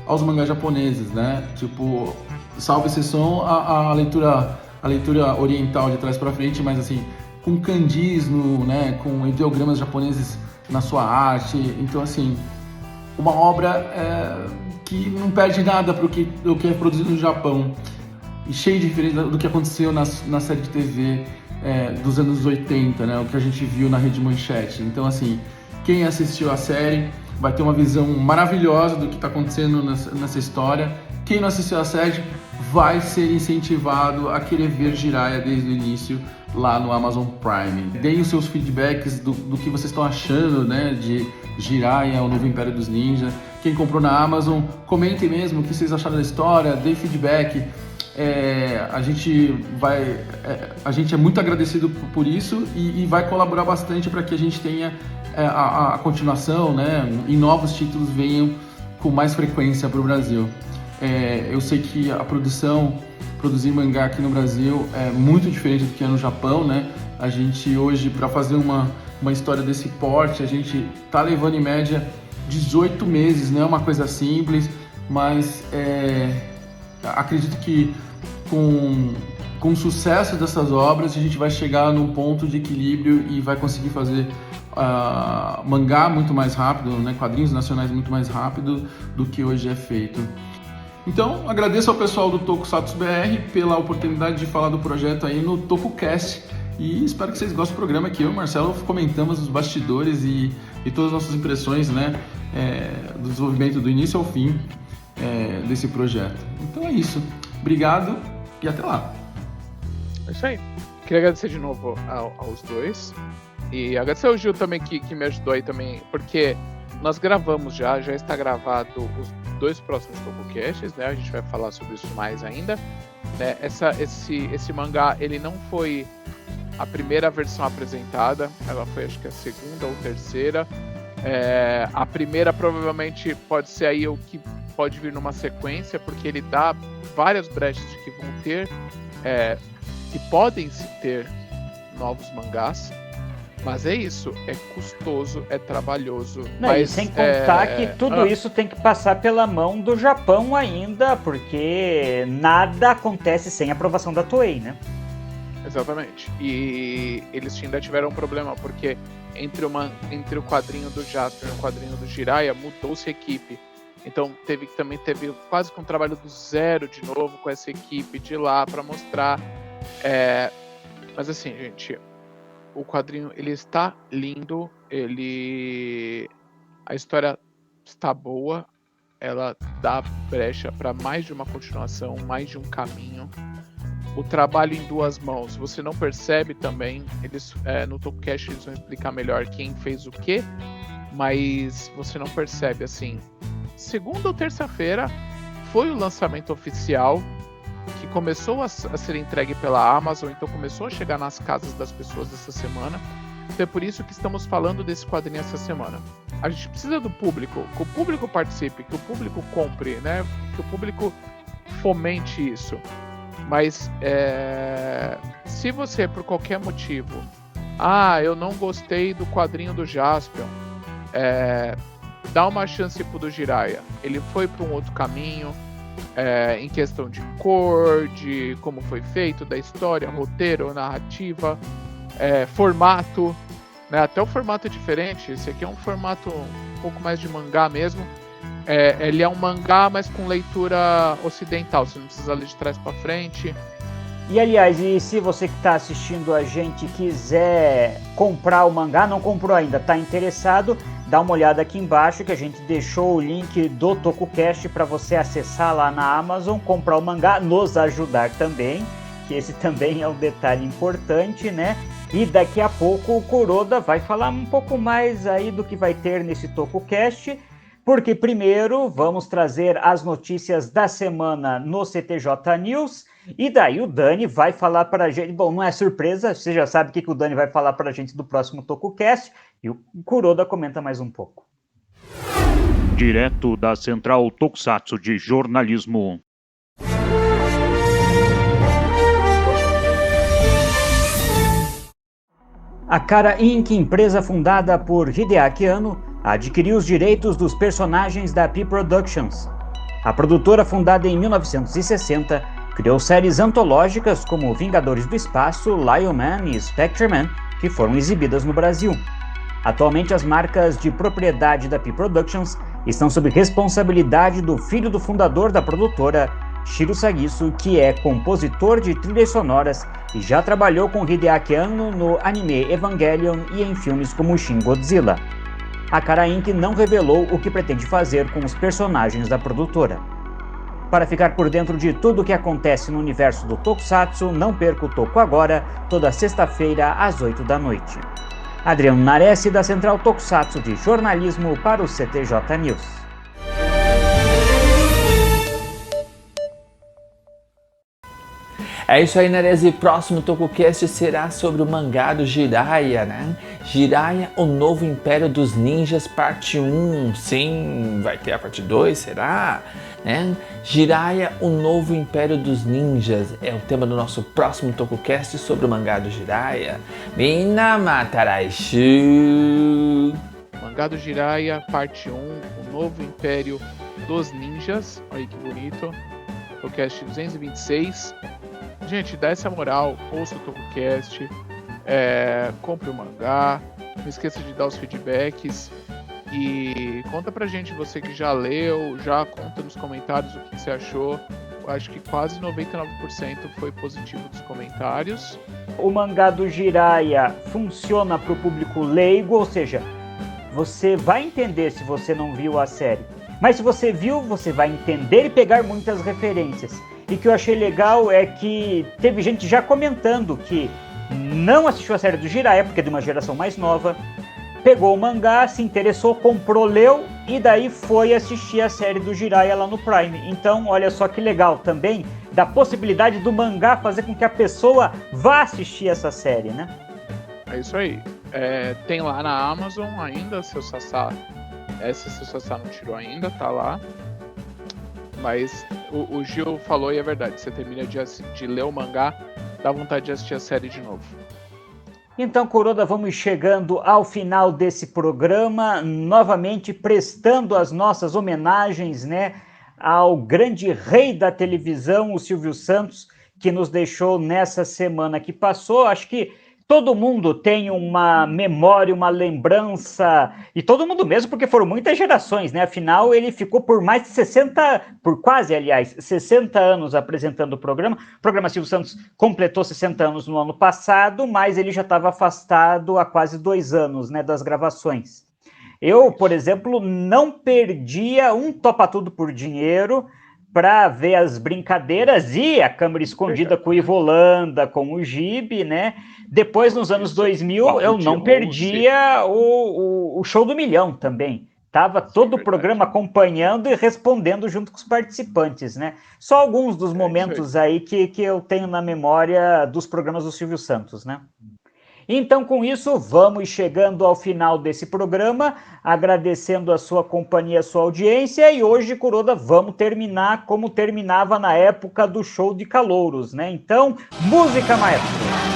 aos mangás japoneses, né, tipo, salvo exceção a leitura oriental de trás para frente, mas assim, com kanjis, né, com ideogramas japoneses na sua arte. Então, assim, uma obra que não perde nada para o que é produzido no Japão, e cheio de diferença do que aconteceu na série de TV dos anos 80, né, o que a gente viu na Rede Manchete. Então, assim, quem assistiu a série vai ter uma visão maravilhosa do que está acontecendo nessa história. Quem não assistiu a série vai ser incentivado a querer ver Jiraiya desde o início lá no Amazon Prime. Deem os seus feedbacks do que vocês estão achando, né, de Jiraiya, o Novo Império dos Ninja. Quem comprou na Amazon, comentem mesmo o que vocês acharam da história, deem feedback. A gente é muito agradecido por isso e vai colaborar bastante para que a gente tenha a continuação, né, e novos títulos venham com mais frequência para o Brasil. Eu sei que produzir mangá aqui no Brasil é muito diferente do que é no Japão, né? A gente hoje, para fazer uma história desse porte, a gente tá levando em média 18 meses, não é uma coisa simples, mas acredito que com o sucesso dessas obras a gente vai chegar num ponto de equilíbrio e vai conseguir fazer mangá muito mais rápido, né? Quadrinhos nacionais muito mais rápido do que hoje é feito. Então, agradeço ao pessoal do Tokusatsu BR pela oportunidade de falar do projeto aí no TokuCast e espero que vocês gostem do programa, que eu e o Marcelo comentamos os bastidores e e todas as nossas impressões, né, do desenvolvimento do início ao fim desse projeto. Então é isso. Obrigado e até lá. É isso aí. Queria agradecer de novo aos dois. E agradecer ao Gil também que me ajudou aí também, porque nós gravamos já está gravado os 2 próximos TokuCasts, né? A gente vai falar sobre isso mais ainda. Né? Esse mangá, ele não foi a primeira versão apresentada, ela foi acho que a segunda ou terceira. A primeira provavelmente pode ser aí o que pode vir numa sequência, porque ele dá várias brechas de que vão ter, que podem se ter novos mangás. Mas é isso, é custoso, é trabalhoso. Não, mas, e sem contar que tudo isso tem que passar pela mão do Japão ainda, porque nada acontece sem aprovação da Toei, né? Exatamente. E eles ainda tiveram um problema, porque entre o quadrinho do Jasper e o quadrinho do Jiraiya, mudou-se a equipe. Então também teve quase que um trabalho do zero de novo com essa equipe de lá para mostrar. Mas assim, gente, o quadrinho ele está lindo, a história está boa, ela dá brecha para mais de uma continuação, mais de um caminho. O trabalho em 2 mãos, você não percebe também, eles no TokuCast eles vão explicar melhor quem fez o quê, mas você não percebe, assim, segunda ou terça-feira foi o lançamento oficial, que começou a ser entregue pela Amazon, então começou a chegar nas casas das pessoas essa semana. Então é por isso que estamos falando desse quadrinho essa semana. A gente precisa do público, que o público participe, que o público compre, né? Que o público fomente isso. Mas se você, por qualquer motivo, eu não gostei do quadrinho do Jaspion, dá uma chance pro do Jiraiya. Ele foi para um outro caminho, em questão de cor, de como foi feito, da história, roteiro, narrativa, formato, né? Até o formato é diferente. Esse aqui é um formato um pouco mais de mangá mesmo. Ele é um mangá, mas com leitura ocidental, você não precisa ler de trás para frente. E aliás, se você que está assistindo a gente quiser comprar o mangá, não comprou ainda, está interessado, dá uma olhada aqui embaixo que a gente deixou o link do TokuCast para você acessar lá na Amazon, comprar o mangá, nos ajudar também, que esse também é um detalhe importante, né? E daqui a pouco o Kuroda vai falar um pouco mais aí do que vai ter nesse TokuCast, porque primeiro vamos trazer as notícias da semana no CTJ News, e daí o Dani vai falar para a gente, bom, não é surpresa, você já sabe o que o Dani vai falar para a gente do próximo TokuCast, e o Kuroda comenta mais um pouco. Direto da Central Tokusatsu de Jornalismo. A Kara Inc., empresa fundada por Hideaki Anno, adquiriu os direitos dos personagens da P-Productions. A produtora, fundada em 1960, criou séries antológicas como Vingadores do Espaço, Lion Man e Spectreman, que foram exibidas no Brasil. Atualmente, as marcas de propriedade da P-Productions estão sob responsabilidade do filho do fundador da produtora, Shiro Sagisu, que é compositor de trilhas sonoras e já trabalhou com Hideaki Anno no anime Evangelion e em filmes como Shin Godzilla. A Kara Inc. não revelou o que pretende fazer com os personagens da produtora. Para ficar por dentro de tudo o que acontece no universo do Tokusatsu, não perca o Toku Agora, toda sexta-feira às 8 da noite. Adriano Nares, da Central Tokusatsu de Jornalismo, para o CTJ News. É isso aí, Nerezi. Próximo TokuCast será sobre o mangá do Jiraiya, né? Jiraiya, o novo Império dos Ninjas, parte 1. Sim, vai ter a parte 2, será? Né? Jiraiya, o novo Império dos Ninjas, é o tema do nosso próximo TokuCast sobre o mangá do Jiraiya. Minna mataraishu! Mangá do Jiraiya, parte 1, o novo Império dos Ninjas. Olha aí que bonito. TokuCast 226. Gente, dá essa moral, ouça o TokuCast, compre o mangá, não esqueça de dar os feedbacks e conta pra gente, você que já leu, já conta nos comentários o que você achou. Eu acho que quase 99% foi positivo dos comentários. O mangá do Jiraiya funciona para o público leigo, ou seja, você vai entender se você não viu a série. Mas se você viu, você vai entender e pegar muitas referências. E o que eu achei legal é que teve gente já comentando que não assistiu a série do Jiraiya, porque é de uma geração mais nova, pegou o mangá, se interessou, comprou, leu e daí foi assistir a série do Jiraiya lá no Prime. Então, olha só que legal também, da possibilidade do mangá fazer com que a pessoa vá assistir essa série, né? É isso aí. Tem lá na Amazon ainda, seu Sassá. Essa seu Sassá não tirou ainda, tá lá. Mas o Gil falou e é verdade. Você termina de ler o mangá, dá vontade de assistir a série de novo. Então, Kuroda, vamos chegando ao final desse programa, novamente prestando as nossas homenagens, né, ao grande rei da televisão, o Silvio Santos, que nos deixou nessa semana que passou. Acho que todo mundo tem uma memória, uma lembrança, e todo mundo mesmo, porque foram muitas gerações, né? Afinal, ele ficou por mais de 60, por quase, aliás, 60 anos apresentando o programa. O programa Silvio Santos completou 60 anos no ano passado, mas ele já estava afastado há quase 2 anos, né, das gravações. Eu, por exemplo, não perdia um Topa Tudo por Dinheiro para ver as brincadeiras e a câmera escondida com o Ivo Holanda, com o Gibi, né? Depois, nos anos 2000, eu não perdia o Show do Milhão também. Tava todo o programa acompanhando e respondendo junto com os participantes, né? Só alguns dos momentos aí que eu tenho na memória dos programas do Silvio Santos, né? Então, com isso, vamos chegando ao final desse programa, agradecendo a sua companhia, a sua audiência, e hoje, Kuroda, vamos terminar como terminava na época do show de calouros, né? Então, música, maestro!